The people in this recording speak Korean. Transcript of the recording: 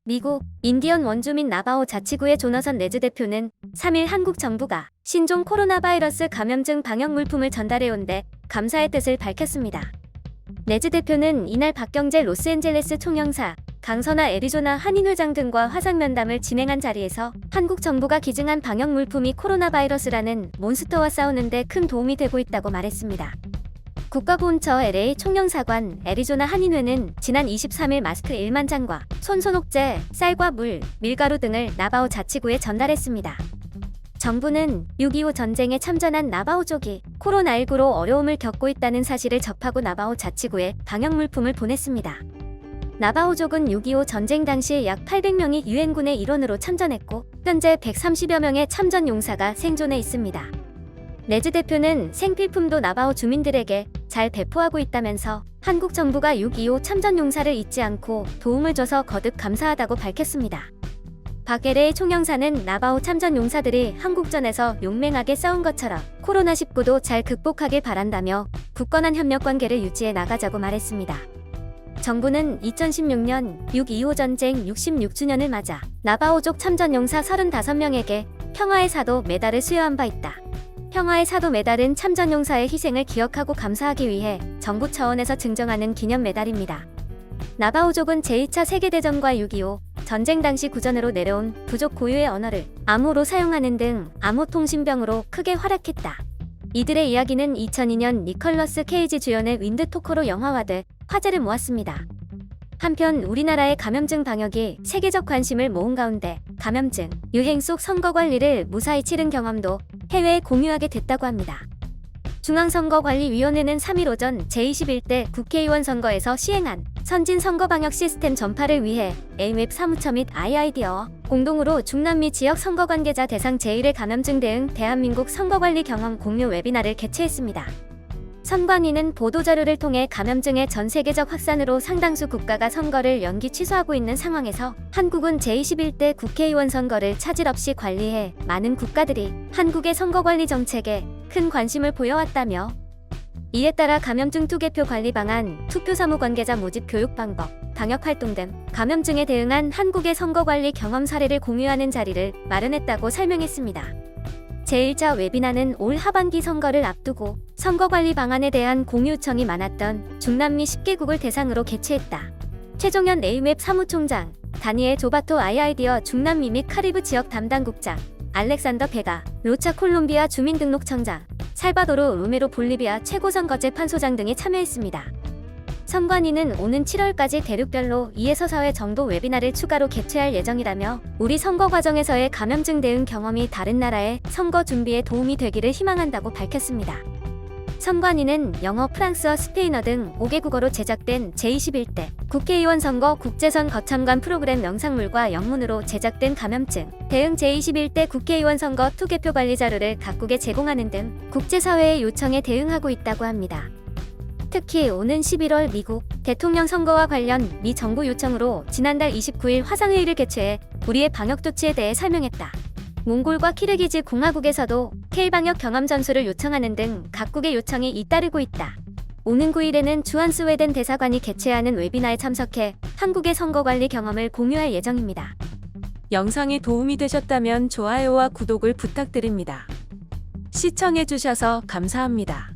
미국 인디언 원주민 나바호 자치구의 조너선 레즈 대표는 3일 한국 정부가 신종 코로나 바이러스 감염증 방역 물품을 전달해온 데 감사의 뜻을 밝혔습니다. 레즈 대표는 이날 박경재 로스앤젤레스 총영사, 강선아 애리조나 한인회장 등과 화상면담을 진행한 자리에서 한국 정부가 기증한 방역 물품이 코로나 바이러스라는 몬스터와 싸우는 데 큰 도움이 되고 있다고 말했습니다. 국가보훈처 LA 총영사관 애리조나 한인회는 지난 23일 마스크 1만 장과 손 소독제, 쌀과 물, 밀가루 등을 나바호 자치구에 전달했습니다. 정부는 6.25 전쟁에 참전한 나바호족이 코로나19로 어려움을 겪고 있다는 사실을 접하고 나바호 자치구에 방역 물품을 보냈습니다. 나바호족은 6.25 전쟁 당시 약 800명이 유엔군의 일원으로 참전했고 현재 130여 명의 참전 용사가 생존해 있습니다. 레즈 대표는 생필품도 나바호 주민들에게 잘 배포하고 있다면서 한국 정부가 6.25 참전 용사를 잊지 않고 도움을 줘서 거듭 감사하다고 밝혔습니다. 박 LA 총영사는 나바호 참전 용사들이 한국전에서 용맹하게 싸운 것처럼 코로나19도 잘 극복하길 바란다며 굳건한 협력 관계를 유지해 나가자고 말했습니다. 정부는 2016년 6.25 전쟁 66주년을 맞아 나바호족 참전 용사 35명에게 평화의 사도 메달을 수여한 바 있다. 평화의 사도 메달은 참전 용사의 희생을 기억하고 감사하기 위해 정부 차원에서 증정하는 기념 메달입니다. 나바호족은 제2차 세계대전과 6.25 전쟁 당시 구전으로 내려온 부족 고유의 언어를 암호로 사용하는 등 암호 통신병으로 크게 활약했다. 이들의 이야기는 2002년 니컬러스 케이지 주연의 윈드 토커로 영화화돼 화제를 모았습니다. 한편 우리나라의 감염증 방역이 세계적 관심을 모은 가운데 감염증 유행 속 선거 관리를 무사히 치른 경험도 해외에 공유하게 됐다고 합니다. 중앙선거관리위원회는 3일 오전 제21대 국회의원 선거에서 시행한 선진 선거 방역 시스템 전파를 위해 에이맵 사무처 및 IID와 공동으로 중남미 지역 선거 관계자 대상 제1회 감염증 대응 대한민국 선거관리 경험 공유 웨비나를 개최했습니다. 선관위는 보도자료를 통해 감염증의 전 세계적 확산으로 상당수 국가가 선거를 연기 취소하고 있는 상황에서 한국은 제21대 국회의원 선거를 차질 없이 관리해 많은 국가들이 한국의 선거관리 정책에 큰 관심을 보여왔다며 이에 따라 감염증 투개표 관리 방안, 투표 사무 관계자 모집 교육 방법, 방역활동 등 감염증에 대응한 한국의 선거관리 경험 사례를 공유하는 자리를 마련했다고 설명했습니다. 제1차 웨비나는 올 하반기 선거를 앞두고 선거관리 방안에 대한 공유 요청이 많았던 중남미 10개국을 대상으로 개최했다. 최종현 에이맵 사무총장, 다니엘 조바토 IID어 중남미 및 카리브 지역 담당국장, 알렉산더 베가, 로차 콜롬비아 주민등록청장, 살바도르 루메로 볼리비아 최고선거재판소장 등이 참여했습니다. 선관위는 오는 7월까지 대륙별로 2에서 4회 정도 웨비나를 추가로 개최할 예정이라며 우리 선거 과정에서의 감염증 대응 경험이 다른 나라의 선거 준비에 도움이 되기를 희망한다고 밝혔습니다. 선관위는 영어, 프랑스어, 스페인어 등 5개국어로 제작된 제21대 국회의원 선거 국제선 거참관 프로그램 영상물과 영문으로 제작된 감염증 대응 제21대 국회의원 선거 투개표 관리 자료를 각국에 제공하는 등 국제사회의 요청에 대응하고 있다고 합니다. 특히 오는 11월 미국 대통령 선거와 관련 미 정부 요청으로 지난달 29일 화상회의를 개최해 우리의 방역 조치에 대해 설명했다. 몽골과 키르기즈 공화국에서도 K방역 경험 전수를 요청하는 등 각국의 요청이 잇따르고 있다. 오는 9일에는 주한 스웨덴 대사관이 개최하는 웨비나에 참석해 한국의 선거관리 경험을 공유할 예정입니다. 영상이 도움이 되셨다면 좋아요와 구독을 부탁드립니다. 시청해주셔서 감사합니다.